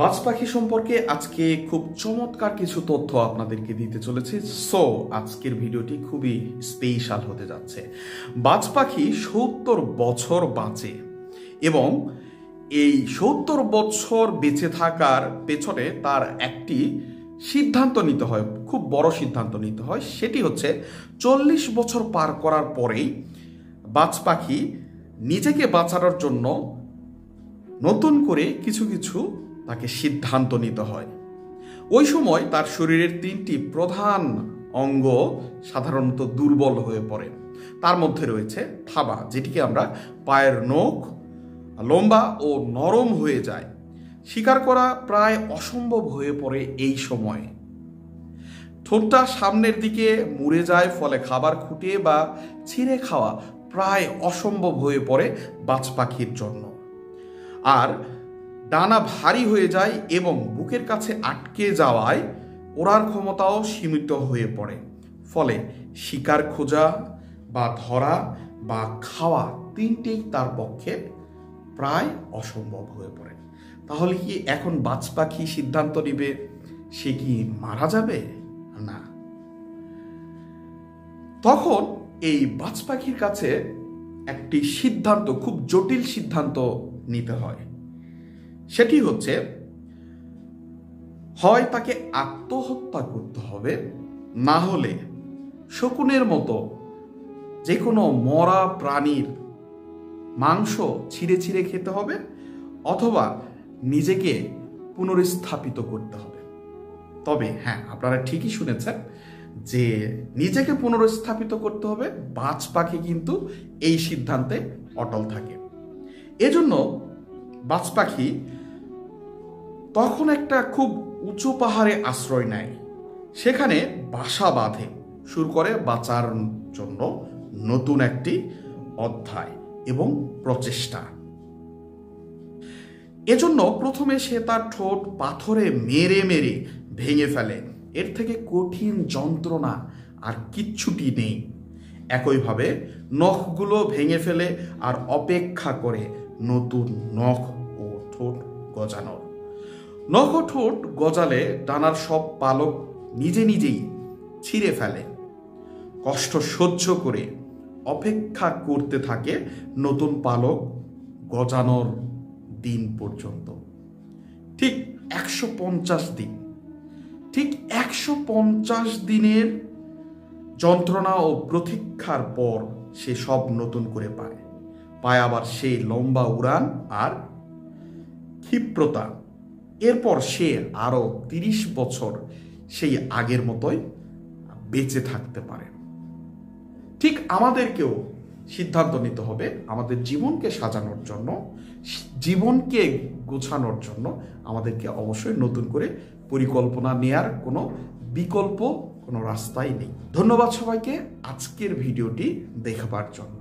বাজ পাখি সম্পর্কে আজকে খুব চমৎকার কিছু তথ্য আপনাদেরকে দিতে চলেছে। সো আজকের ভিডিওটি খুবই স্পেশাল হতে যাচ্ছে। বাজ পাখি ৭০ বছর বাঁচে এবং এই ৭০ বছর বেঁচে থাকার পেছনে তার একটি সিদ্ধান্ত নিতে হয়, খুব বড় সিদ্ধান্ত নিতে হয়। সেটি হচ্ছে ৪০ বছর পার করার পরেই বাজ পাখি নিজেকে বাঁচানোর জন্য নতুন করে কিছু কিছু তাকে সিদ্ধান্ত নিতে হয়। ওই সময় তার শরীরের ৩টি প্রধান অঙ্গ সাধারণত দুর্বল হয়ে পড়ে। তার মধ্যে রয়েছে থাবা, যেটিকে আমরা পায়ের নখ লম্বা ও নরম হয়ে যায়। শিকার করা প্রায় অসম্ভব হয়ে পড়ে এই সময়ে। ঠোঁটটা সামনের দিকে মুড়ে যায়, ফলে খাবার খুঁটিয়ে বা ছিঁড়ে খাওয়া প্রায় অসম্ভব হয়ে পড়ে বাজ পাখির জন্য। আর ডানা ভারী হয়ে যায় এবং বুকের কাছে আটকে যাওয়ায় ওড়ার ক্ষমতাও সীমিত হয়ে পড়ে। ফলে শিকার খোঁজা বা ধরা বা খাওয়া তিনটেই তার পক্ষে প্রায় অসম্ভব হয়ে পড়ে। তাহলে কি এখন বাজ পাখি সিদ্ধান্ত নিবে সে কি মারা যাবে? না। তখন এই বাজ পাখির কাছে একটি সিদ্ধান্ত, খুব জটিল সিদ্ধান্ত নিতে হয়। সেটি হচ্ছে, হয় তাকে আত্মহত্যা করতে হবে, না হলে শকুনের মতো যে কোনো মরা প্রাণীর মাংস ছিঁড়ে ছিঁড়ে খেতে হবে, অথবা নিজেকে পুনরুস্থাপিত করতে হবে। তবে হ্যাঁ, আপনারা ঠিকই শুনেছেন যে নিজেকে পুনরুস্থাপিত করতে হবে। বাজ পাখি কিন্তু এই সিদ্ধান্তে অটল থাকে। এজন্য বাজ পাখি তখন একটা খুব উঁচু পাহাড়ে আশ্রয় নেয়, সেখানে বাসা বাঁধে, শুরু করে বাঁচার জন্য নতুন একটি অধ্যায় এবং প্রচেষ্টা। এজন্য প্রথমে সে তার ঠোঁট পাথরে মেরে মেরে ভেঙে ফেলে। এর থেকে কঠিন যন্ত্রণা আর কিচ্ছুটি নেই। একইভাবে নখগুলো ভেঙে ফেলে আর অপেক্ষা করে নতুন নখ ও ঠোঁট গজানোর। নখ ও ঠোঁট গজালে ডানার সব পালক নিজে নিজেই ছিঁড়ে ফেলে। কষ্ট সহ্য করে অপেক্ষা করতে থাকে নতুন পালক গজানোর দিন পর্যন্ত। ঠিক ১৫০ দিন। ঠিক ১৫০ দিনের যন্ত্রণা ও প্রতীক্ষার পর সে সব নতুন করে পায়। আবার সেই লম্বা উড়ান আর ক্ষিপ্রতা। এরপর সে আরো ৩০ বছর সেই আগের মতোই বেঁচে থাকতে পারে। ঠিক আমাদেরকেও সিদ্ধান্ত নিতে হবে আমাদের জীবনকে সাজানোর জন্য, জীবনকে গোছানোর জন্য আমাদেরকে অবশ্যই নতুন করে পরিকল্পনা নেয়ার কোনো বিকল্প কোনো রাস্তাই নেই। ধন্যবাদ সবাইকে আজকের ভিডিওটি দেখবার জন্য।